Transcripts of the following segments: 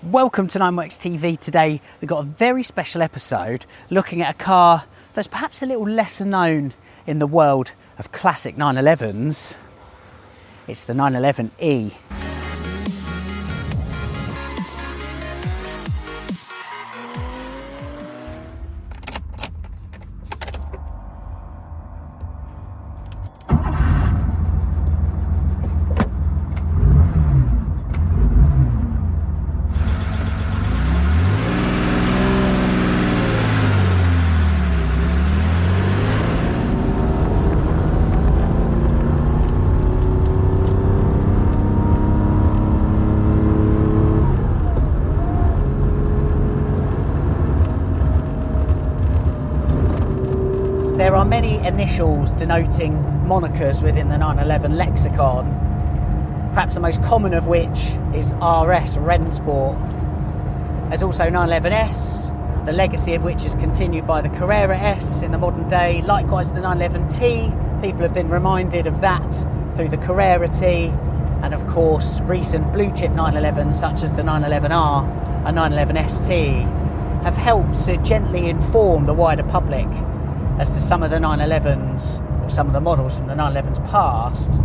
Welcome to 9works TV. Today we've got a very special episode looking at a car that's perhaps a little lesser known in the world of classic 911s. It's the 911E. There are many initials denoting monikers within the 911 lexicon, perhaps the most common of which is RS, Rennsport. There's also 911S, the legacy of which is continued by the Carrera S in the modern day. Likewise the 911T, people have been reminded of that through the Carrera T, and of course recent blue chip 911s such as the 911R and 911ST have helped to gently inform the wider public as to some of the 911s or some of the models from the 911s past.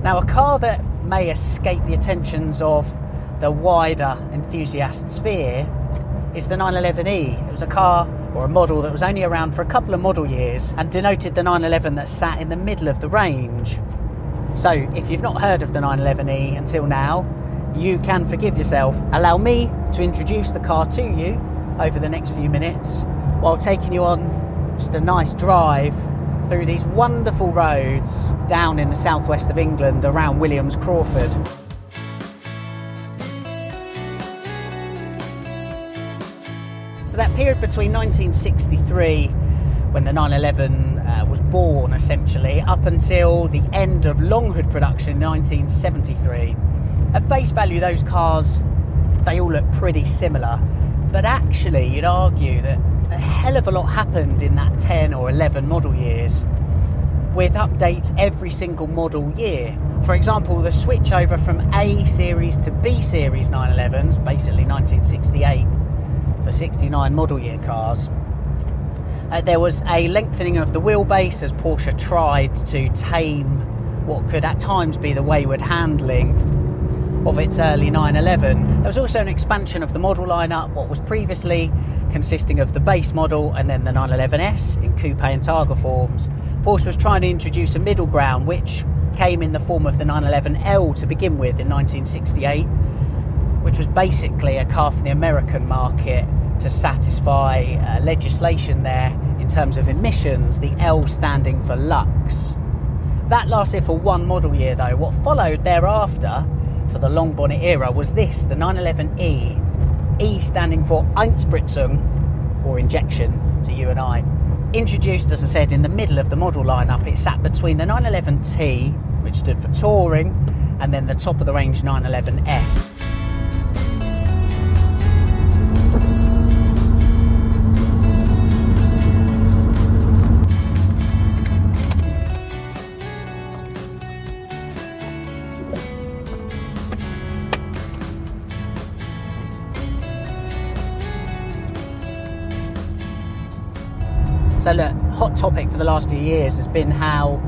Now, a car that may escape the attentions of the wider enthusiast sphere is the 911E. It was a car or a model that was only around for a couple of model years and denoted the 911 that sat in the middle of the range. So if you've not heard of the 911E until now, you can forgive yourself. Allow me to introduce the car to you over the next few minutes while taking you on just a nice drive through these wonderful roads down in the southwest of England around Williams Crawford. So that period between 1963, when the 911 was born essentially, up until the end of Longhood production in 1973. At face value, those cars, they all look pretty similar, but actually you'd argue that a hell of a lot happened in that 10 or 11 model years, with updates every single model year. For example, the switch over from A series to B series 911s, basically 1968 for 69 model year cars. There was a lengthening of the wheelbase as Porsche tried to tame what could at times be the wayward handling of its early 911. There was also an expansion of the model lineup, what was previously consisting of the base model and then the 911S in coupe and targa forms. Porsche was trying to introduce a middle ground, which came in the form of the 911L to begin with in 1968, which was basically a car for the American market to satisfy legislation there in terms of emissions, the L standing for Lux. That lasted for one model year though. What followed thereafter for the long bonnet era was this, the 911E. E standing for Einspritzung, or injection to you and I. Introduced, as I said, in the middle of the model lineup, it sat between the 911T, which stood for touring, and then the top of the range 911S. So look, hot topic for the last few years has been how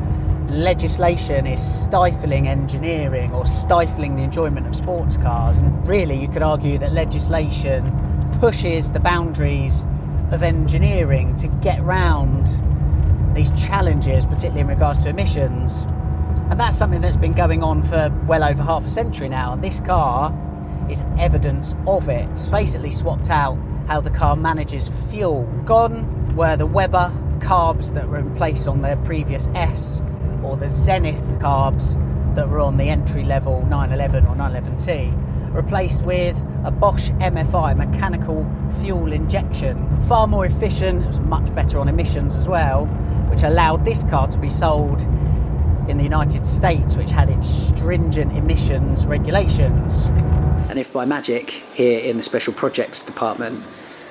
legislation is stifling engineering or stifling the enjoyment of sports cars. And really you could argue that legislation pushes the boundaries of engineering to get round these challenges, particularly in regards to emissions. And that's something that's been going on for well over half a century now. And this car is evidence of it. Basically swapped out how the car manages fuel. Gone were the Weber carbs that were in place on their previous S, or the Zenith carbs that were on the entry-level 911 or 911T, replaced with a Bosch MFI, mechanical fuel injection. Far more efficient, it was much better on emissions as well, which allowed this car to be sold in the United States, which had its stringent emissions regulations. And if by magic, here in the Special Projects Department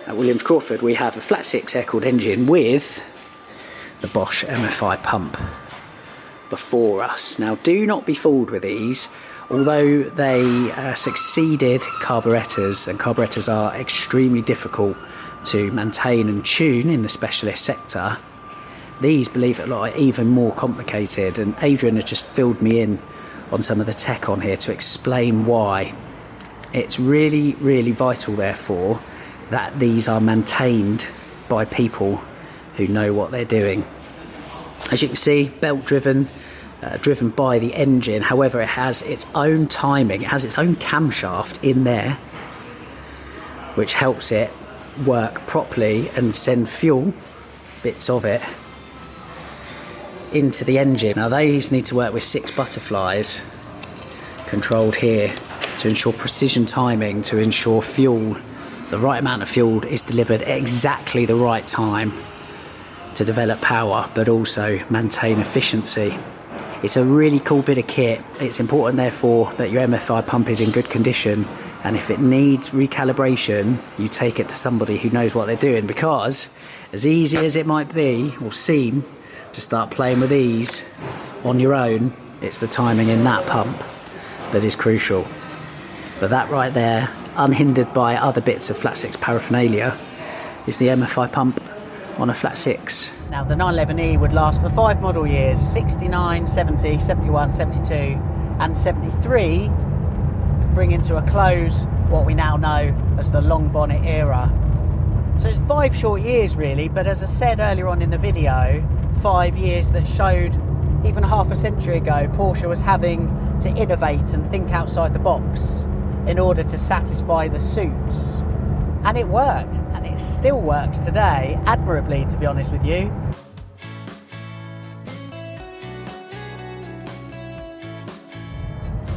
at Williams Crawford, we have a flat 6 air-cooled engine with the Bosch MFI pump before us. Now, do not be fooled with these Although they succeeded carburettors, and carburettors are extremely difficult to maintain and tune in the specialist sector, these, believe it or not, are even more complicated, and Adrian has just filled me in on some of the tech on here to explain why. It's really, really vital, therefore, that these are maintained by people who know what they're doing. As you can see, belt driven, driven by the engine. However, it has its own timing, it has its own camshaft in there, which helps it work properly and send fuel, bits of it, into the engine. Now these need to work with 6 butterflies controlled here to ensure precision timing, to ensure fuel, the right amount of fuel is delivered at exactly the right time to develop power but also maintain efficiency. It's a really cool bit of kit. It's important therefore that your MFI pump is in good condition, and if it needs recalibration, you take it to somebody who knows what they're doing, because as easy as it might be or seem to start playing with these on your own, it's the timing in that pump that is crucial. But that right there, unhindered by other bits of flat 6 paraphernalia, is the MFI pump on a flat 6. Now the 911E would last for 5 model years, 69, 70, 71, 72 and 73, bring into a close what we now know as the long bonnet era. So it's 5 short years really, but as I said earlier on in the video, 5 years that showed even half a century ago Porsche was having to innovate and think outside the box in order to satisfy the suits. And it worked, and it still works today, admirably, to be honest with you.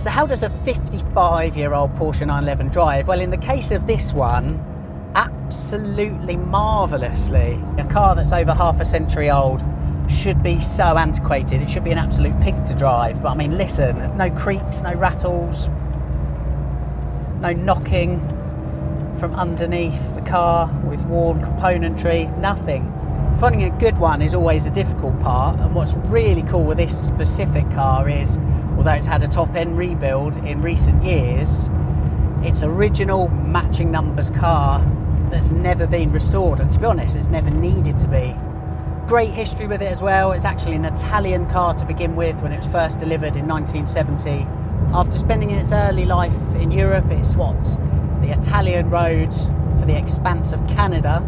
So how does a 55-year-old Porsche 911 drive? Well, in the case of this one, absolutely marvellously. A car that's over half a century old should be so antiquated, it should be an absolute pig to drive. But I mean, listen, no creaks, no rattles, no knocking from underneath the car with worn componentry, nothing. Finding a good one is always a difficult part, and what's really cool with this specific car is, although it's had a top-end rebuild in recent years, it's original matching numbers car that's never been restored, and to be honest, it's never needed to be. Great history with it as well. It's actually an Italian car to begin with when it was first delivered in 1970. After spending its early life in Europe, it swapped the Italian roads for the expanse of Canada,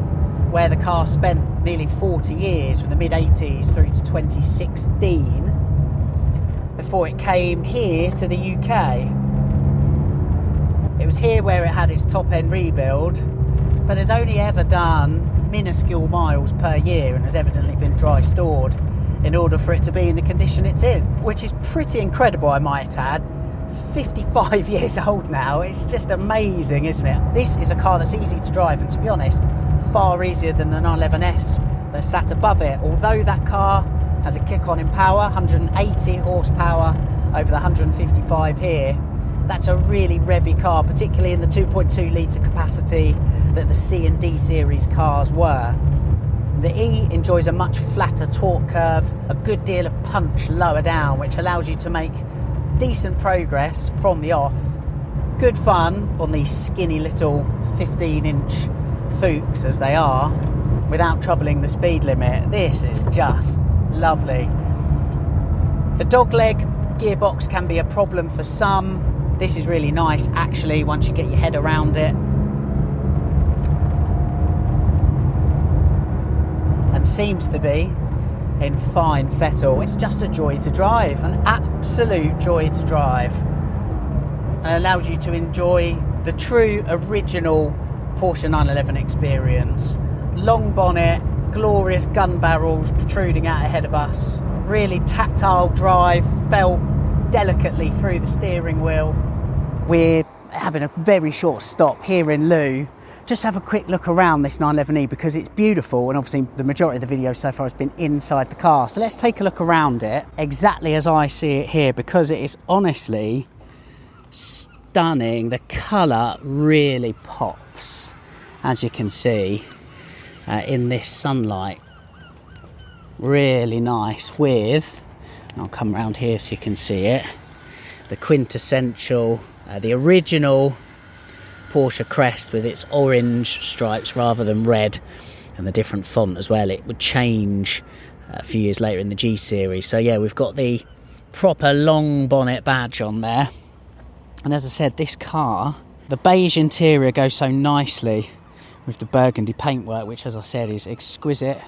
where the car spent nearly 40 years from the mid-80s through to 2016 before it came here to the UK. It was here where it had its top-end rebuild, but has only ever done minuscule miles per year and has evidently been dry stored in order for it to be in the condition it's in, which is pretty incredible, I might add. 55 years old now, it's just amazing, isn't it? This is a car that's easy to drive, and to be honest, far easier than the 911S that sat above it. Although that car has a kick-on in power, 180 horsepower over the 155 here, that's a really revvy car, particularly in the 2.2 litre capacity that the C and D series cars were. The E enjoys a much flatter torque curve, a good deal of punch lower down, which allows you to make decent progress from the off. Good fun on these skinny little 15-inch Fuchs as they are, without troubling the speed limit. This is just lovely. The dogleg gearbox can be a problem for some. This is really nice actually once you get your head around it. And seems to be in fine fettle. It's just a joy to drive, an absolute joy to drive, and allows you to enjoy the true original Porsche 911 experience. Long bonnet, glorious gun barrels protruding out ahead of us, really tactile drive felt delicately through the steering wheel. We're having a very short stop here in Loo. Just have a quick look around this 911E because it's beautiful, and obviously the majority of the video so far has been inside the car. So let's take a look around it exactly as I see it here, because it is honestly stunning. The colour really pops, as you can see, in this sunlight. Really nice with, I'll come around here so you can see it, the quintessential, the original Porsche crest with its orange stripes rather than red, and the different font as well. It would change a few years later in the G series. So yeah, we've got the proper long bonnet badge on there. And as I said, this car, the beige interior goes so nicely with the burgundy paintwork, which as I said is exquisite.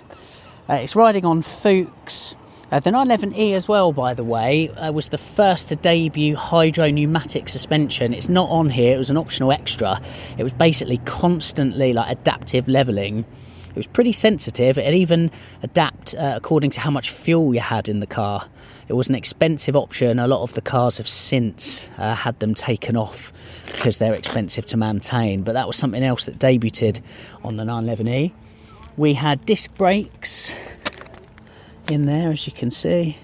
It's riding on Fuchs. The 911E as well, by the way, was the first to debut hydro pneumatic suspension. It's not on here, it was an optional extra. It was basically constantly like adaptive levelling. It was pretty sensitive. It even adapt according to how much fuel you had in the car. It was an expensive option. A lot of the cars have since had them taken off because they're expensive to maintain. But that was something else that debuted on the 911E. We had disc brakes in there, as you can see.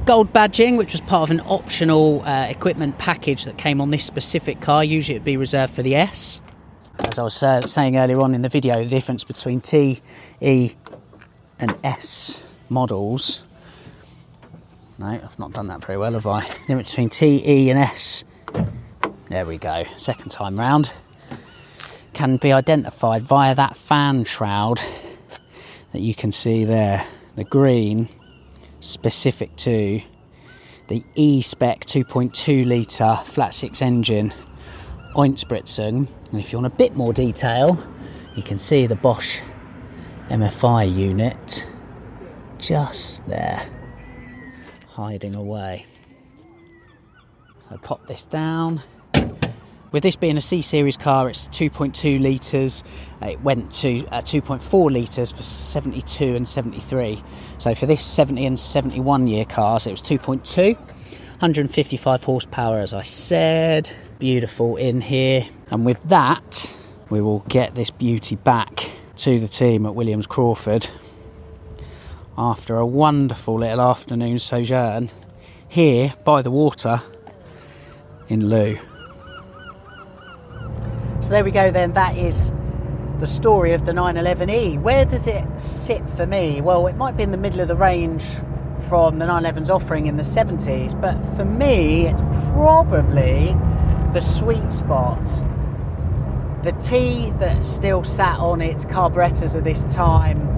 Gold badging, which was part of an optional equipment package that came on this specific car. Usually it would be reserved for the S. As I was saying earlier on in the video, the difference between T, E and S models. No, I've not done that very well, have I? The difference between T, E and S. There we go, second time round. Can be identified via that fan shroud that you can see there. The green, specific to the E-spec 2.2 litre flat six engine Einspritzung. And if you want a bit more detail, you can see the Bosch MFI unit just there, hiding away. So pop this down. With this being a C-Series car, it's 2.2 litres. It went to 2.4 litres for 72 and 73. So for this 70 and 71 year cars, it was 2.2. 155 horsepower, as I said. Beautiful in here. And with that, we will get this beauty back to the team at Williams Crawford after a wonderful little afternoon sojourn here by the water in Loo. So there we go then, that is the story of the 911E. Where does it sit for me? Well, it might be in the middle of the range from the 911's offering in the 70s, but for me, it's probably the sweet spot. The T that still sat on its carburettors at this time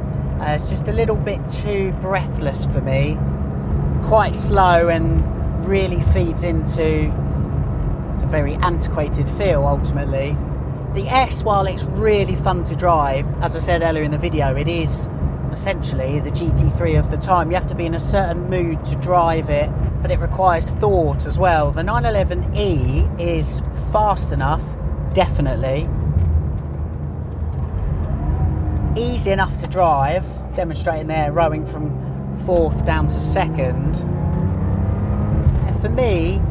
is just a little bit too breathless for me. Quite slow and really feeds into a very antiquated feel ultimately. The S, while it's really fun to drive, as I said earlier in the video, it is essentially the GT3 of the time. You have to be in a certain mood to drive it, but it requires thought as well. The 911E is fast enough, definitely. Easy enough to drive, demonstrating there, rowing from 4th down to 2nd. And for me,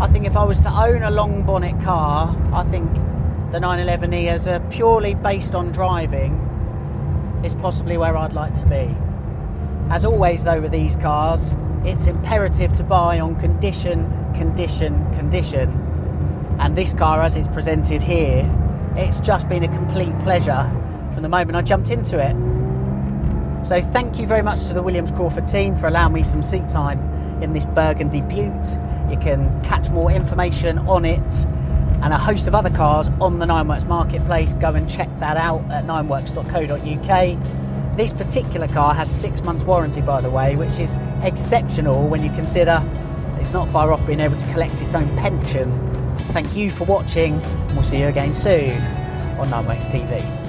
I think if I was to own a long bonnet car, I think the 911E, as a purely based on driving, is possibly where I'd like to be. As always though with these cars, it's imperative to buy on condition, condition, condition. And this car, as it's presented here, it's just been a complete pleasure from the moment I jumped into it. So thank you very much to the Williams Crawford team for allowing me some seat time in this Burgundy Butte. You can catch more information on it and a host of other cars on the Nineworks marketplace. Go and check that out at nineworks.co.uk. This particular car has 6 months warranty, by the way, which is exceptional when you consider it's not far off being able to collect its own pension. Thank you for watching, and we'll see you again soon on Nineworks TV.